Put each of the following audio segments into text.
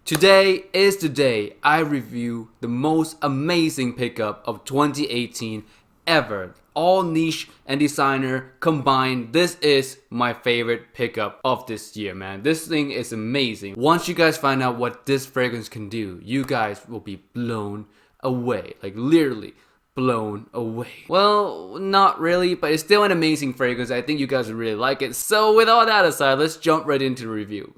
Today is the day I review the most amazing pickup of 2018 ever. All niche and designer combined. This is my favorite pickup of this year, man. This thing is amazing. Once you guys find out what this fragrance can do, you guys will be blown away. Like literally blown away. Well, not really, but it's still an amazing fragrance. I think you guys will really like it. So with all that aside, let's jump right into the review.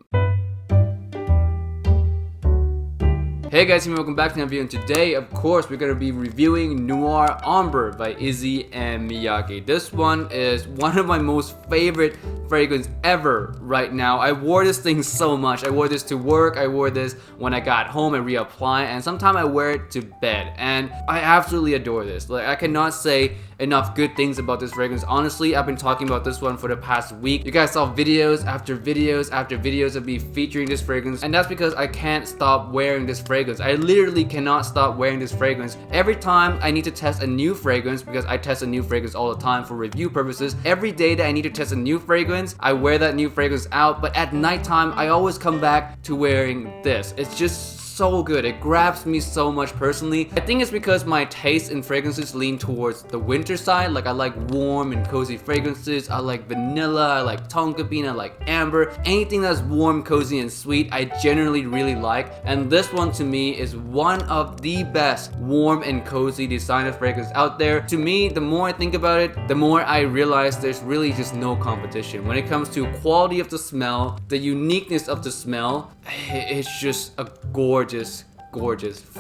Hey guys, welcome back to another video, and today, of course, we're gonna be reviewing Noir Ambre by Issey and Miyake. This one is one of my most favorite fragrance ever right now. I wore this thing so much. I wore this to work, I wore this when I got home and reapply, and sometimes I wear it to bed, and I absolutely adore this. Like, I cannot say enough good things about this fragrance. Honestly, I've been talking about this one for the past week. You guys saw videos after videos after videos of me featuring this fragrance, and that's because I can't stop wearing this fragrance. I literally cannot stop wearing this fragrance. Every time I need to test a new fragrance, because I test a new fragrance all the time for review purposes, every day that I need to test a new fragrance, I wear that new fragrance out, but at nighttime, I always come back to wearing this. It's just so good. It grabs me so much personally. I think it's because my taste in fragrances lean towards the winter side. Like, I like warm and cozy fragrances. I like vanilla, I like tonka bean, I like amber. Anything that's warm, cozy, and sweet, I generally really like. And this one to me is one of the best warm and cozy designer fragrances out there. To me, the more I think about it, the more I realize there's really just no competition. When it comes to quality of the smell, the uniqueness of the smell, it's just a gorgeous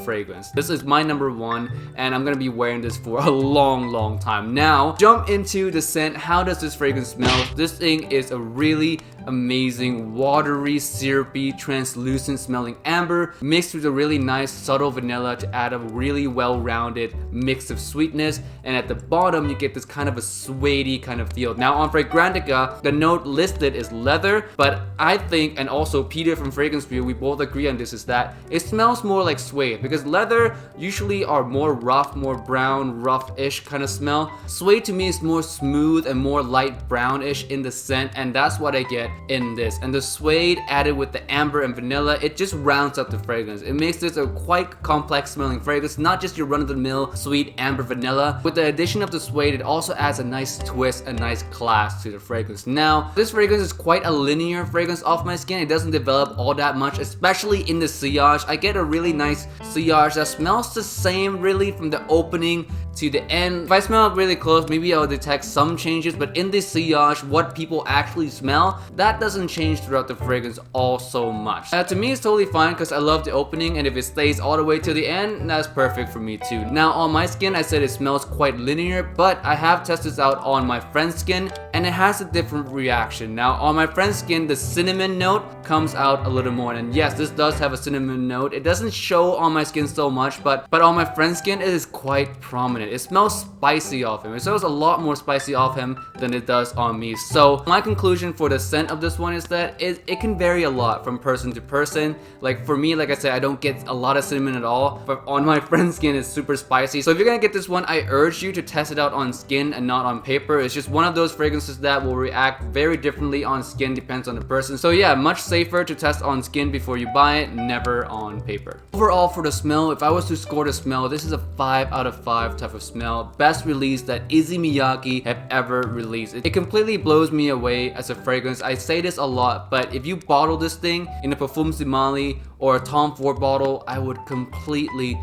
fragrance. This is my number one, and I'm gonna be wearing this for a long time. Now, jump into the scent. How does this fragrance smell? This thing is a really amazing, watery, syrupy, translucent smelling amber mixed with a really nice subtle vanilla to add a really well-rounded mix of sweetness, and at the bottom you get this kind of a suede kind of feel. Now on Fragrantica, the note listed is leather, but I think, and also Peter from Fragrance View, we both agree on this, is that it smells more like suede, because leather usually are more rough, more brown, rough-ish kind of smell. Suede to me is more smooth and more light brownish in the scent, and that's what I get in this. And the suede added with the amber and vanilla, it just rounds up the fragrance. It makes this a quite complex smelling fragrance, not just your run-of-the-mill sweet amber vanilla. With the addition of the suede, it also adds a nice twist, a nice class to the fragrance. Now, this fragrance is quite a linear fragrance off my skin. It doesn't develop all that much, especially in the sillage. I get a really nice sillage that smells the same really from the opening to the end. If I smell it really close, maybe I'll detect some changes, but in this sillage, what people actually smell, that doesn't change throughout the fragrance all so much. To me, it's totally fine because I love the opening, and if it stays all the way to the end, that's perfect for me too. Now on my skin, I said it smells quite linear, but I have tested this out on my friend's skin, and it has a different reaction. Now on my friend's skin, the cinnamon note comes out a little more, and yes, this does have a cinnamon note. It doesn't show on my skin so much, but on my friend's skin, it is quite prominent. It smells spicy off him. It smells a lot more spicy off him than it does on me. So my conclusion for the scent of this one is that it can vary a lot from person to person. Like for me, like I said, I don't get a lot of cinnamon at all, but on my friend's skin, it's super spicy. So if you're gonna get this one, I urge you to test it out on skin and not on paper. It's just one of those fragrances that will react very differently on skin, depends on the person. So yeah, much safer to test on skin before you buy it, never on paper. Overall, for the smell, if I was to score the smell, this is a 5 out of 5 type of smell. Best release that Issey Miyake have ever released. It completely blows me away as a fragrance. I say this a lot, but if you bottle this thing in a Parfums de Mali or a Tom Ford bottle, I would completely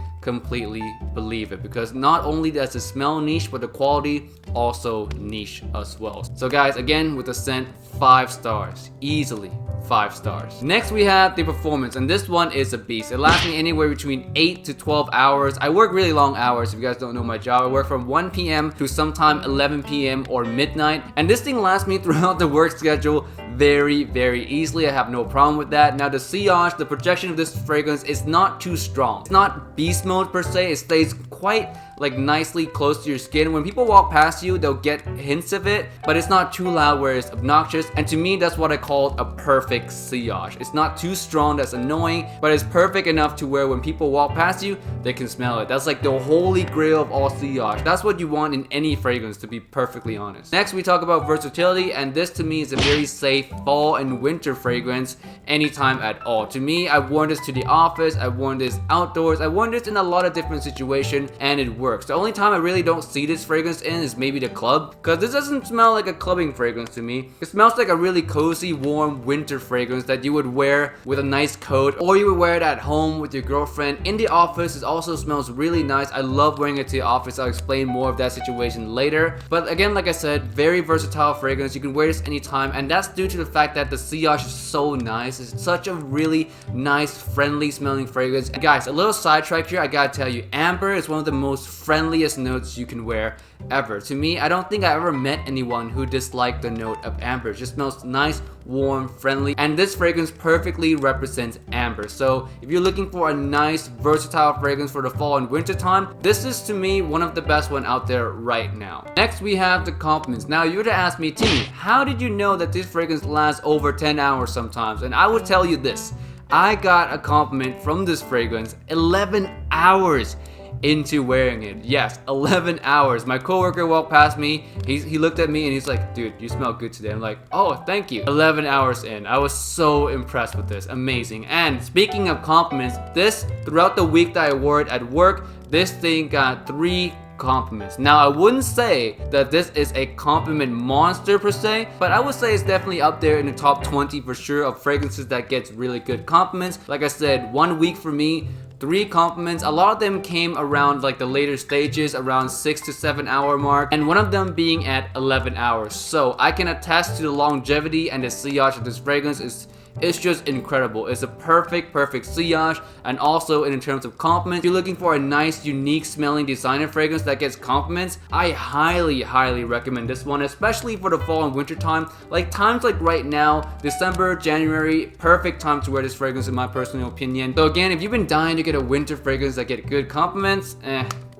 believe it, because not only does the smell niche, but the quality also niche as well. So guys, again, with the scent, 5 stars, easily 5 stars. Next we have the performance, and this one is a beast. It lasts me anywhere between 8 to 12 hours. I work really long hours. If you guys don't know my job, I work from 1 p.m. to sometime 11 p.m. or midnight, and this thing lasts me throughout the work schedule very easily. I have no problem with that. Now the sillage, the projection of this fragrance is not too strong. It's not beast mode per se. It stays quite like nicely close to your skin. When people walk past you, they'll get hints of it, but it's not too loud where it's obnoxious. And to me, that's what I call a perfect sillage. It's not too strong that's annoying, but it's perfect enough to where when people walk past you, they can smell it. That's like the holy grail of all sillage. That's what you want in any fragrance, to be perfectly honest. Next, we talk about versatility, and this to me is a very safe fall and winter fragrance anytime at all. To me, I've worn this to the office, I've worn this outdoors, I've worn this in a lot of different situations, and it works. The only time I really don't see this fragrance in is maybe the club, because this doesn't smell like a clubbing fragrance to me. It smells like a really cozy, warm winter fragrance that you would wear with a nice coat, or you would wear it at home with your girlfriend. In the office, it also smells really nice. I love wearing it to the office. I'll explain more of that situation later. But again, like I said, very versatile fragrance. You can wear this anytime, and that's due to the fact that the sillage is so nice. It's such a really nice, friendly smelling fragrance. And guys, a little sidetrack here, I gotta tell you, amber is one of the most friendliest notes you can wear ever. To me, I don't think I ever met anyone who disliked the note of amber. It just smells nice, warm, friendly, and this fragrance perfectly represents amber. So if you're looking for a nice, versatile fragrance for the fall and winter time, this is to me one of the best one out there right now. Next, we have the compliments. Now, you would ask me, Timmy, how did you know that this fragrance lasts over 10 hours sometimes? And I would tell you this. I got a compliment from this fragrance 11 hours into wearing it. Yes, 11 hours. My coworker walked past me, he looked at me and he's like, dude, you smell good today. I'm like, oh, thank you. 11 hours in. I was so impressed with this. Amazing. And speaking of compliments, this, throughout the week that I wore it at work, this thing got 3 compliments. Now, I wouldn't say that this is a compliment monster per se, but I would say it's definitely up there in the top 20 for sure of fragrances that gets really good compliments. Like I said, 1 week for me, 3 compliments. A lot of them came around like the later stages, around 6 to 7 hour mark, and one of them being at 11 hours. So I can attest to the longevity and the sillage of this fragrance it's just incredible. It's a perfect sillage. And also in terms of compliments, if you're looking for a nice, unique smelling designer fragrance that gets compliments, I highly recommend this one, especially for the fall and winter time. Like times like right now, December, January, perfect time to wear this fragrance in my personal opinion. So again, if you've been dying to get a winter fragrance that get good compliments,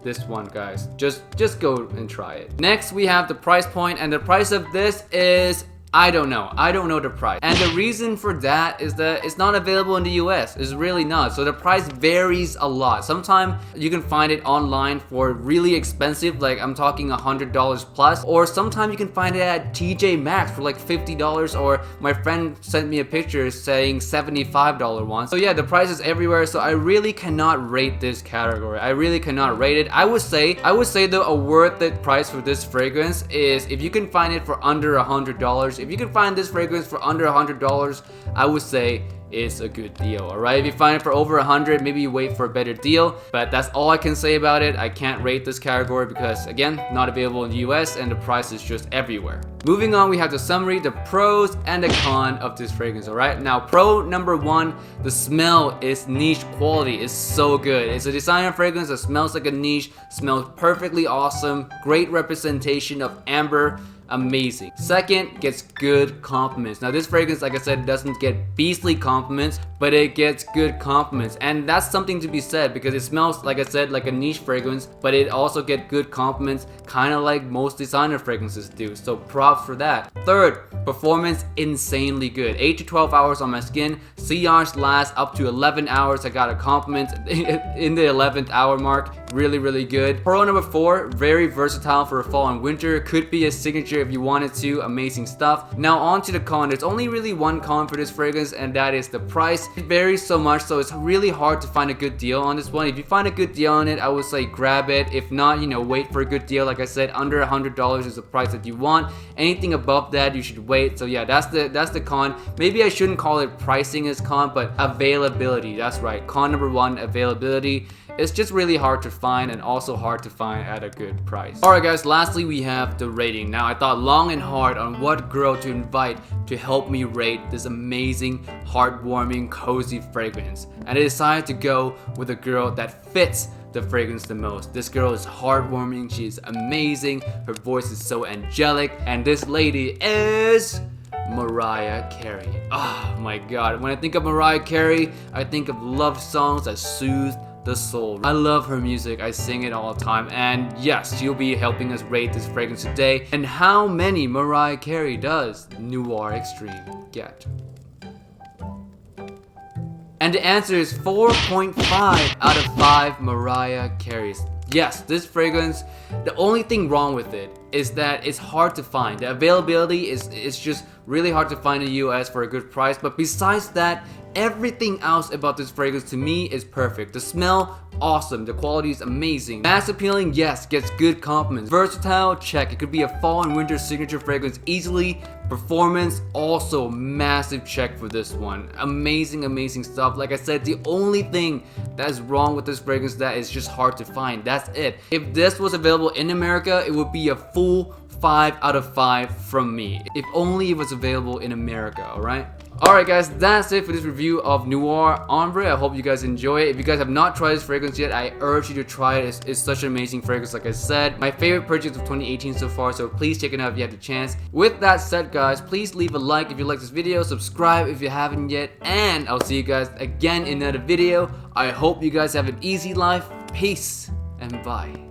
this one, guys, just go and try it. Next, we have the price point, and the price of this is, I don't know the price. And the reason for that is that it's not available in the US. It's really not. So the price varies a lot. Sometimes you can find it online for really expensive, like I'm talking $100 plus, or sometimes you can find it at TJ Maxx for like $50, or my friend sent me a picture saying $75 one. So yeah, the price is everywhere. So I really cannot rate this category. I really cannot rate it. I would say though, a worth it price for this fragrance is if you can find it for under $100. If you can find this fragrance for under $100, I would say it's a good deal. Alright, if you find it for over 100, maybe you wait for a better deal, but that's all I can say about it. I can't rate this category because again, not available in the US and the price is just everywhere. Moving on, we have the summary, the pros and the con of this fragrance. Alright, now pro number 1, the smell is niche quality. It's so good. It's a designer fragrance that smells like a niche, smells perfectly awesome, great representation of amber. Amazing. Second, gets good compliments. Now this fragrance, like I said, doesn't get beastly compliments, but it gets good compliments, and that's something to be said because it smells, like I said, like a niche fragrance, but it also gets good compliments, kind of like most designer fragrances do. So props for that. Third, performance insanely good. 8 to 12 hours on my skin. Sillage lasts up to 11 hours. I got a compliment in the 11th hour mark. Really good. Pro number 4, very versatile for fall and winter. Could be a signature if you wanted to. Amazing stuff. Now on to the con. There's only really one con for this fragrance, and that is the price. It varies so much, so it's really hard to find a good deal on this one. If you find a good deal on it, I would say grab it. If not, wait for a good deal. Like I said, under $100 is the price that you want. Anything above that, you should wait. So yeah, that's the con. Maybe I shouldn't call it pricing as con, but availability. That's right. Con number 1, availability. It's just really hard to find, and also hard to find at a good price. Alright guys, lastly we have the rating. Now I thought long and hard on what girl to invite to help me rate this amazing, heartwarming, cozy fragrance, and I decided to go with a girl that fits the fragrance the most. This girl is heartwarming, she's amazing, her voice is so angelic, and this lady is Mariah Carey. Oh my god, when I think of Mariah Carey, I think of love songs that soothe the soul. I love her music, I sing it all the time, and yes, she'll be helping us rate this fragrance today. And how many Mariah Carey does Noir Extreme get? And the answer is 4.5 out of 5 Mariah Careys. Yes, this fragrance, the only thing wrong with it is that it's hard to find. The availability is just really hard to find in the US for a good price, but besides that, everything else about this fragrance to me is perfect. The smell, awesome. The quality is amazing. Mass appealing, yes, gets good compliments. Versatile, check. It could be a fall and winter signature fragrance easily. Performance, also massive check for this one. Amazing, amazing stuff. Like I said, the only thing that is wrong with this fragrance that is just hard to find. That's it. If this was available in America, it would be a full 5 out of 5 from me. If only it was available in America, alright? Alright guys, that's it for this review of Noir Ambre. I hope you guys enjoy it. If you guys have not tried this fragrance yet, I urge you to try it. It's such an amazing fragrance, like I said. My favorite purchase of 2018 so far, so please check it out if you have the chance. With that said guys, please leave a like if you like this video, subscribe if you haven't yet, and I'll see you guys again in another video. I hope you guys have an easy life. Peace and bye.